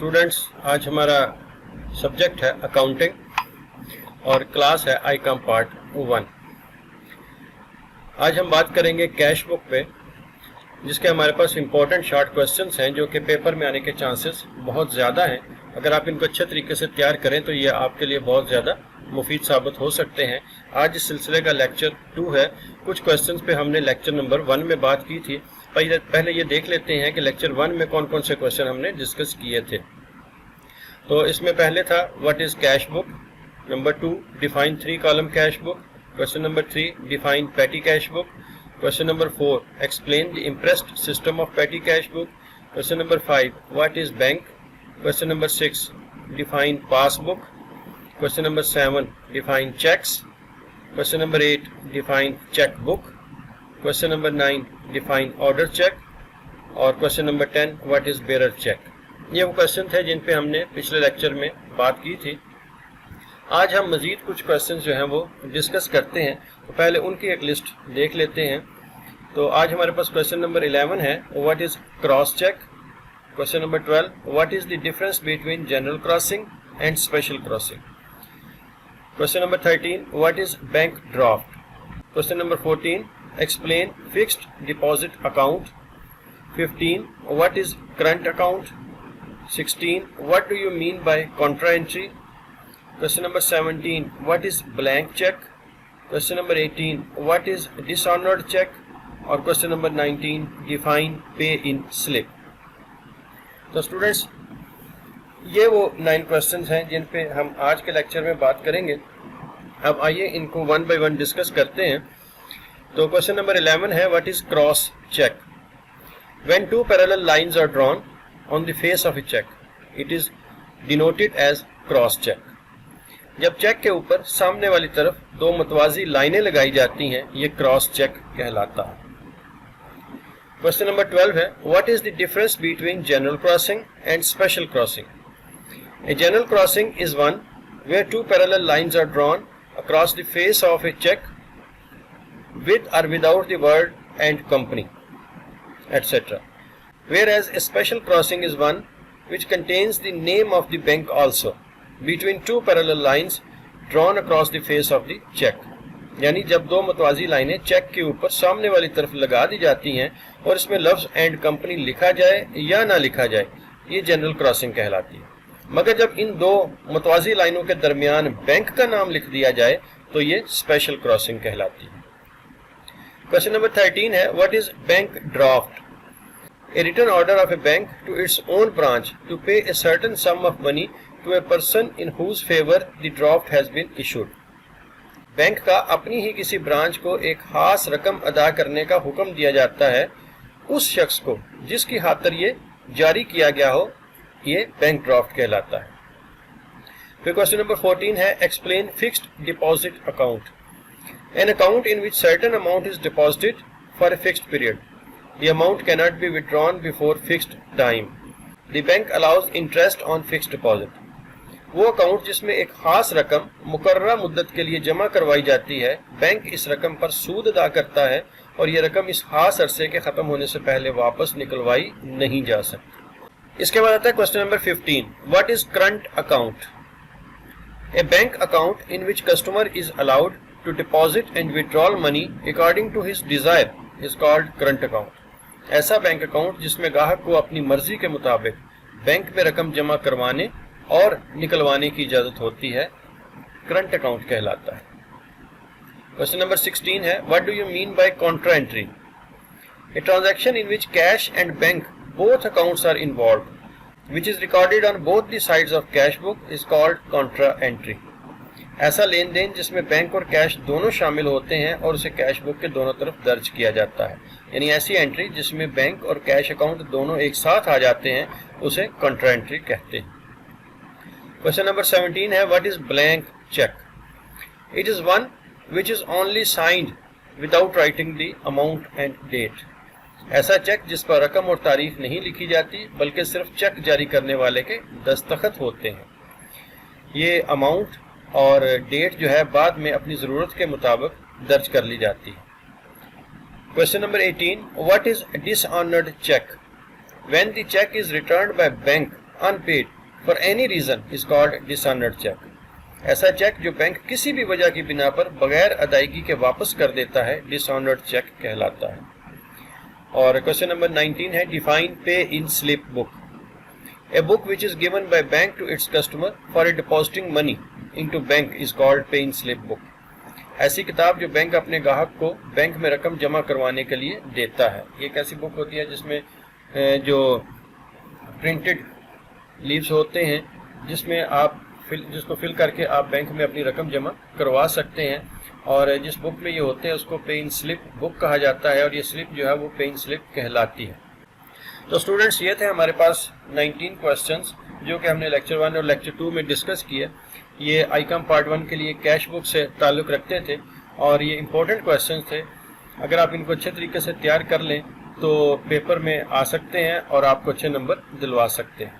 Students, आज हमारा subject है अकाउंटिंग और क्लास है आईकॉम पार्ट 1। आज हम बात करेंगे कैश बुक पे, जिसके हमारे पास इंपॉर्टेंट शॉर्ट क्वेश्चंस हैं जो कि पेपर में आने के चांसेस बहुत ज़्यादा हैं। अगर आप इनको अच्छे तरीके से तैयार करें तो ये आपके लिए बहुत ज़्यादा मुफीद साबित हो सकते हैं। आज इस सिलसिले का लेक्चर 2 है। कुछ क्वेश्चंस पे हमने लेक्चर नंबर 1 में बात की थी। पहले ये देख लेते हैं कि लेक्चर 1 में कौन कौन से क्वेश्चन हमने डिस्कस किए थे। तो इसमें पहले था what is cash book, number 2 define 3 column cash book, question number 3 define petty cash book, question number 4 explain the imprest system of petty cash book, question number 5 what is bank, question number 6 define passbook, question number 7 define cheques, question number 8 define cheque book, question number 9 define order cheque और question number 10 what is bearer cheque. ये वो question थे जिन पे हमने पिछले lecture में बात की थी। आज हम मजीद कुछ क्वेश्चन जो हैं वो डिस्कस करते हैं। तो पहले उनकी एक लिस्ट देख लेते हैं। तो आज हमारे पास क्वेश्चन नंबर 11 है what is cross cheque, question number 12 what is the difference between general crossing and special crossing, question number 13 what is bank draft, question number 14 explain fixed deposit account, 15 what is current account, 16 what do you mean by contra entry, question number 17 what is blank check, question number 18 what is dishonored check और question number 19 define pay in slip। तो students, ये वो 9 questions हैं जिन पे हम आज के lecture में बात करेंगे। अब आइए इनको 1 बाय 1 डिस्कस करते हैं। तो क्वेश्चन नंबर 11 है what is cross cheque. When 2 parallel lines are drawn on the face of a cheque it is denoted as cross cheque. जब चेक के ऊपर सामने वाली तरफ 2 मुतवाजी लाइनें लगाई जाती हैं, ये क्रॉस चेक कहलाता है। क्वेश्चन नंबर 12 है what is the difference between general crossing and special crossing. A general crossing is one where 2 parallel lines are drawn across the face of a cheque with or without the word and company, etc. Whereas a special crossing is one which contains the name of the bank also between 2 parallel lines drawn across the face of the check। यानी जब 2 मुतवाजी लाइनें check के ऊपर सामने वाली तरफ लगा दी जाती हैं और इसमें लफ्ज एंड कंपनी लिखा जाए या ना लिखा जाए, ये जनरल क्रॉसिंग कहलाती है। मगर जब इन 2 मुतवाजी लाइनों के दरमियान बैंक का नाम लिख दिया जाए तो ये स्पेशल क्रॉसिंग कहलाती है। क्वेश्चन नंबर 13 है what is bank draft. A written order of a bank to its own branch to pay a certain sum of money to a person in whose favour the draft has been issued. Bank का अपनी ही किसी branch को एक खास रकम अदा करने का हुक्म दिया जाता है उस शख्स को जिसकी खातिर ये जारी किया गया हो, ये बैंक ड्राफ्ट कहलाता है। फिर क्वेश्चन नंबर 14 है explain fixed deposit account. An account in which certain amount is deposited for a fixed period. The amount cannot be withdrawn before fixed time. The bank allows interest on fixed deposit. वो account जिसमें एक खास रकम मुकर्ररा मुद्दत के लिए जमा करवाई जाती है, बैंक इस रकम पर सूद अदा करता है और ये रकम इस खास अरसे के खत्म होने से पहले वापस निकलवाई नहीं जा सकती। इसके बाद आता है question number 15 what is current account. A bank account in which customer is allowed to deposit and withdraw money according to his desire is called current account। ऐसा बैंक अकाउंट जिसमें ग्राहक को अपनी मर्जी के मुताबिक बैंक में रकम जमा करवाने और निकलवाने की इजाजत होती है, करंट अकाउंट कहलाता है। क्वेश्चन नंबर 16 है what do you mean by contra entry. A transaction in which cash and bank both accounts are involved which is recorded on both the sides of cash book is called contra entry. ऐसा लेन देन जिसमें bank और cash दोनों शामिल होते हैं और उसे कैश बुक के दोनों तरफ दर्ज किया जाता है, यानी ऐसी एंट्री जिसमें बैंक और कैश अकाउंट दोनों एक साथ आ जाते हैं, उसे कॉन्ट्रा एंट्री कहते हैं। क्वेश्चन नंबर 17 है what is blank cheque. It is one which is only signed without writing the amount and date. ऐसा चेक जिस पर रकम और तारीख नहीं लिखी जाती बल्कि सिर्फ चेक जारी करने वाले के दस्तखत होते हैं। ये अमाउंट और डेट जो है बाद में अपनी ज़रूरत के मुताबिक दर्ज कर ली जाती है। Question number 18 what is dishonoured cheque. When the check is returned by bank unpaid for any reason is called dishonored check. ایسا چیک جو بینک کسی بھی وجہ کی بنا پر بغیر ادائیگی کے واپس کر دیتا ہے ڈسآنرڈ چیک کہلاتا ہے. اور کوشچن نمبر 19 ہے define pay in slip book. A book which is given by bank to its customer for depositing money into bank is called pay in slip book. ایسی کتاب جو بینک اپنے گاہک کو بینک میں رقم جمع کروانے کے لیے دیتا ہے. یہ ایک ایسی بک ہوتی ہے جس میں جو پرنٹڈ لیوز ہوتے ہیں جس میں آپ جس کو فل کر کے آپ بینک میں اپنی رقم جمع کروا سکتے ہیں, اور جس بک میں یہ ہوتے ہیں اس کو پے ان سلپ بک کہا جاتا ہے, اور یہ سلپ جو ہے وہ پے ان سلپ کہلاتی ہے. تو اسٹوڈنٹس یہ تھے ہمارے پاس 19 کوسچنس جو کہ ہم نے لیکچر 1 اور لیکچر 2 میں ڈسکس کیے. یہ آئی-کام پارٹ 1 کے لیے کیش بک سے تعلق رکھتے تھے اور یہ امپورٹنٹ کوسچنس تھے. اگر آپ ان کو اچھے طریقے سے تیار کر لیں تو پیپر میں آ سکتے ہیں اور آپ کو اچھے نمبر دلوا سکتے ہیں.